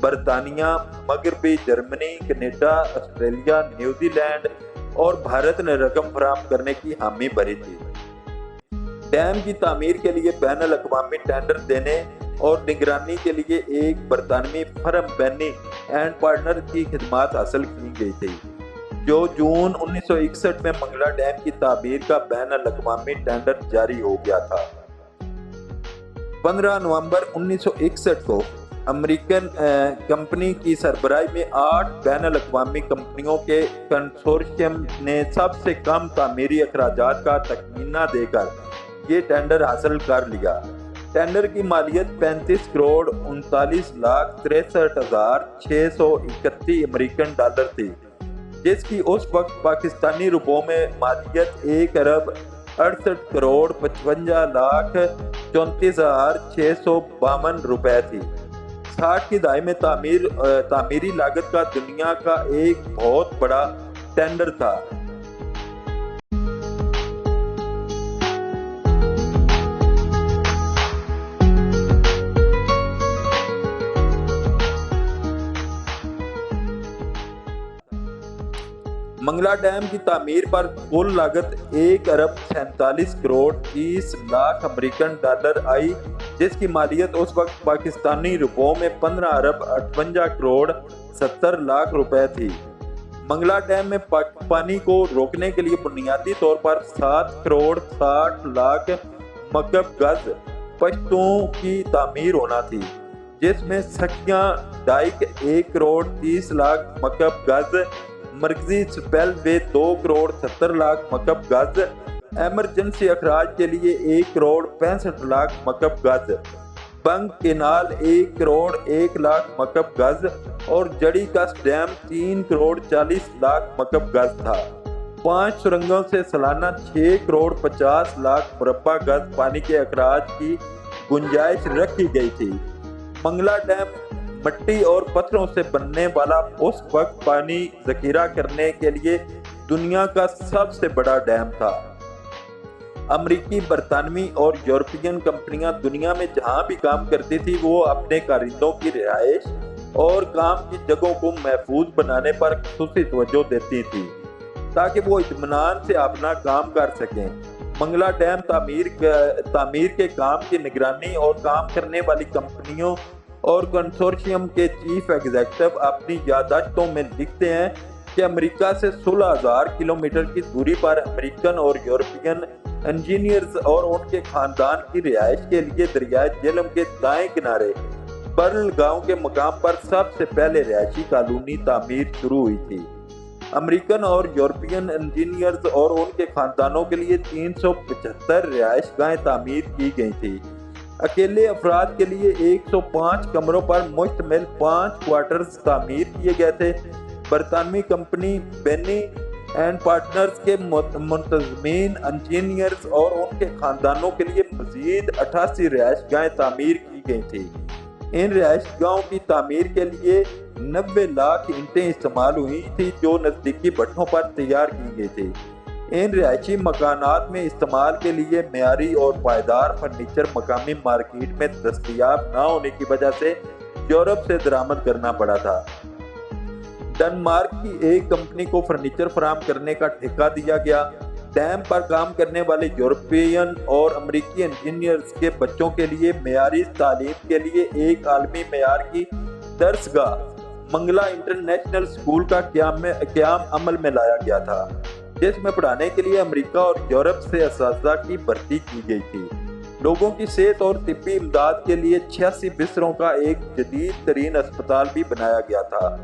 برطانیہ، مغربی Germany, Canada, Australia, New Zealand اور بھارت نے رقم فراہم کرنے کی حامی بھری تھی۔ ڈیم کی تعمیر کے لیے بین الاقوامی ٹینڈر دینے اور نگرانی کے لیے ایک برطانوی فرم بینی اینڈ پارٹنر کی خدمات حاصل کی گئی تھی، جو جون 1961 میں منگلا ڈیم کی تعمیر کا بین الاقوامی ٹینڈر جاری ہو گیا تھا۔ 15 نومبر 1961 کو امریکن کمپنی کی سربراہی میں 8 بین الاقوامی کمپنیوں کے کنسورشیم نے سب سے کم تعمیری اخراجات کا تخمینہ دے کر یہ ٹینڈر حاصل کر لیا۔ ٹینڈر کی مالیت 35 کروڑ 39,63,631 امریکن ڈالر تھی، جس کی اس وقت پاکستانی روپوں میں مالیت 1 ارب 68 کروڑ 55,34,652 روپے تھی۔ 60 کی دہائی میں تعمیری لاگت کا دنیا کا ایک بہت بڑا ٹینڈر تھا۔ منگلا ڈیم کی تعمیر پر کل لاگت 1 ارب 47 کروڑ 30 لاکھ امریکن ڈالر آئی، جس کی مالیت اس وقت پاکستانی روپوں میں 15 ارب 58 کروڑ 70 لاکھ روپے تھی۔ منگلا ڈیم میں پانی کو روکنے کے لیے بنیادی طور پر 7 کروڑ 60 لاکھ مکعب گز پشتوں کی تعمیر ہونا تھی، جس میں سکیاں ڈائک 1 کروڑ 30 لاکھ مکعب گز، مرکزی سپیل وے 2 کروڑ 70 لاکھ مکعب گز، ایمرجنسی اخراج کے لیے 1 کروڑ 65 لاکھ مکعب گز، بنگ کینال 1 کروڑ 1 لاکھ مکعب گز اور جڑی کس ڈیم 3 کروڑ 40 لاکھ مکعب گز تھا۔ 5 سرنگوں سے سالانہ 6 کروڑ 50 لاکھ مربع گز پانی کے اخراج کی گنجائش رکھی گئی تھی۔ منگلا ڈیم مٹی اور پتھروں سے بننے والا اس وقت پانی ذخیرہ کرنے کے لیے دنیا کا سب سے بڑا ڈیم تھا۔ امریکی، برطانوی اور یورپین کمپنیاں دنیا میں جہاں بھی کام کرتی تھی وہ اپنے کارندوں کی رہائش اور کام کی جگہوں کو محفوظ بنانے پر خصوصی توجہ دیتی تھی تاکہ وہ اطمینان سے اپنا کام کر سکیں۔ منگلا ڈیم تعمیر کے کام کی نگرانی اور کام کرنے والی کمپنیوں اور کنسورشیم کے چیف ایگزیکٹو اپنی یادداشتوں میں لکھتے ہیں کہ امریکہ سے 16,000 کلومیٹر کی دوری پر امریکن اور یورپین انجینئرز اور ان کے خاندان کی رہائش کے لیے دریائے جہلم کے دائیں کنارے برل گاؤں کے مقام پر سب سے پہلے رہائشی کالونی تعمیر شروع ہوئی تھی۔ امریکن اور یورپین انجینئرز اور ان کے خاندانوں کے لیے 375 رہائش گاہیں تعمیر کی گئی تھی۔ اکیلے افراد کے لیے 105 کمروں پر مشتمل 5 کوارٹرز تعمیر کیے گئے تھے۔ برطانوی کمپنی بینی اینڈ پارٹنرز کے منتظمین، انجینئرز اور ان کے خاندانوں کے لیے مزید 88 رہائش گاہیں تعمیر کی گئی تھیں۔ ان رہائش گاہوں کی تعمیر کے لیے 90 لاکھ اینٹیں استعمال ہوئی تھی جو نزدیکی بھٹوں پر تیار کی گئی تھی۔ ان رہائشی مکانات میں استعمال کے لیے معیاری اور پائیدار فرنیچر مقامی مارکیٹ میں دستیاب نہ ہونے کی وجہ سے یورپ سے درآمد کرنا پڑا تھا۔ ڈنمارک کی ایک کمپنی کو فرنیچر فراہم کرنے کا ٹھیکہ دیا گیا۔ ڈیم پر کام کرنے والے یورپین اور امریکی انجینئرز کے بچوں کے لیے معیاری تعلیم کے لیے ایک عالمی معیار کی درسگاہ منگلا انٹرنیشنل اسکول کا قیام عمل میں لایا گیا تھا، جس میں پڑھانے کے لیے امریکہ اور یورپ سے اساتذہ کی بھرتی کی گئی تھی۔ لوگوں کی صحت اور طبی امداد کے لیے 86 بستروں کا ایک جدید ترین اسپتال بھی بنایا گیا تھا۔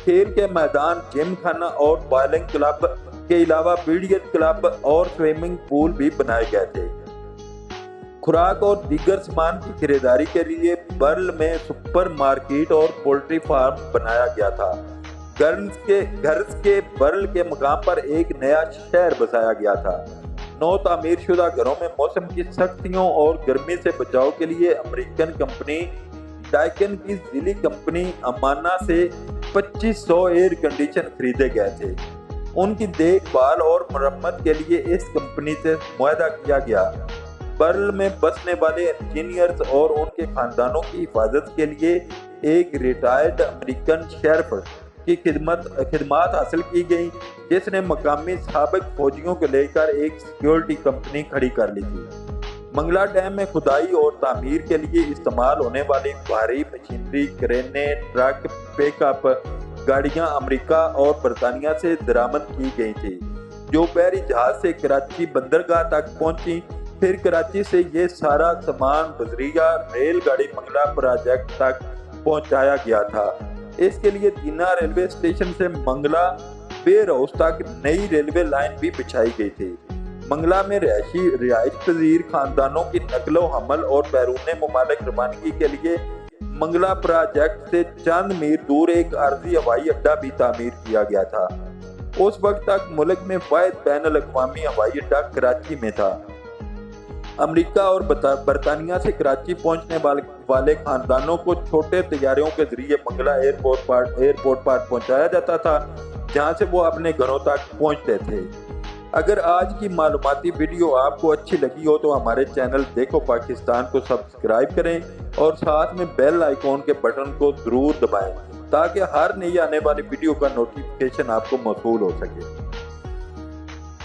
کھیل کے میدان، جم خانہ اور بائلنگ کلب کے علاوہ بیلینڈ کلب اور سوئمنگ پول بھی بنائے گئے تھے۔ خوراک اور دیگر سامان کی خریداری کے لیے برل میں سپر مارکیٹ اور پولٹری فارم بنایا گیا تھا۔ گرز کے برل کے مقام پر ایک نیا شہر بسایا گیا تھا۔ نو تعمیر شدہ گھروں میں موسم کی سختیوں اور گرمی سے بچاؤ کے لیے امریکن کمپنی ڈائکن کی ذیلی کمپنی امانا سے 2500 ایئر کنڈیشن خریدے گئے تھے۔ ان کی دیکھ بھال اور مرمت کے لیے اس کمپنی سے معاہدہ کیا گیا۔ برل میں بسنے والے انجینئرز اور ان کے خاندانوں کی حفاظت کے لیے ایک ریٹائرڈ امریکن شیرف کی خدمات حاصل کی گئی، جس نے مقامی سابق فوجیوں کو لے کر ایک سیکیورٹی کمپنی کھڑی کر لی تھی۔ منگلا ڈیم میں کھدائی اور تعمیر کے لیے استعمال ہونے والی بھاری مشینری، کرینے، ٹرک، پک اپ گاڑیاں امریکہ اور برطانیہ سے درآمد کی گئی تھی، جو بحری جہاز سے کراچی بندرگاہ تک پہنچی۔ پھر کراچی سے یہ سارا سامان بذریعہ ریل گاڑی منگلا پروجیکٹ تک پہنچایا گیا تھا۔ اس کے لیے دینا ریلوے اسٹیشن سے منگلا ویئر ہاؤس تک نئی ریلوے لائن بھی بچھائی گئی تھی۔ منگلا میں رہائش پذیر خاندانوں کی نقل و حمل اور بیرون ممالک روانگی کے لیے منگلا پروجیکٹ سے چند میل دور ایک عارضی ہوائی اڈہ بھی تعمیر کیا گیا تھا۔ اس وقت تک ملک میں واحد بین الاقوامی ہوائی اڈہ کراچی میں تھا۔ امریکہ اور برطانیہ سے کراچی پہنچنے والے خاندانوں کو چھوٹے طیاروں کے ذریعے منگلا ایئرپورٹ پر پہنچایا جاتا تھا، جہاں سے وہ اپنے گھروں تک پہنچتے تھے۔ اگر آج کی معلوماتی ویڈیو آپ کو اچھی لگی ہو تو ہمارے چینل دیکھو پاکستان کو سبسکرائب کریں اور ساتھ میں بیل آئیکن کے بٹن کو ضرور دبائیں تاکہ ہر نئی آنے والی ویڈیو کا نوٹیفیکیشن آپ کو موصول ہو سکے۔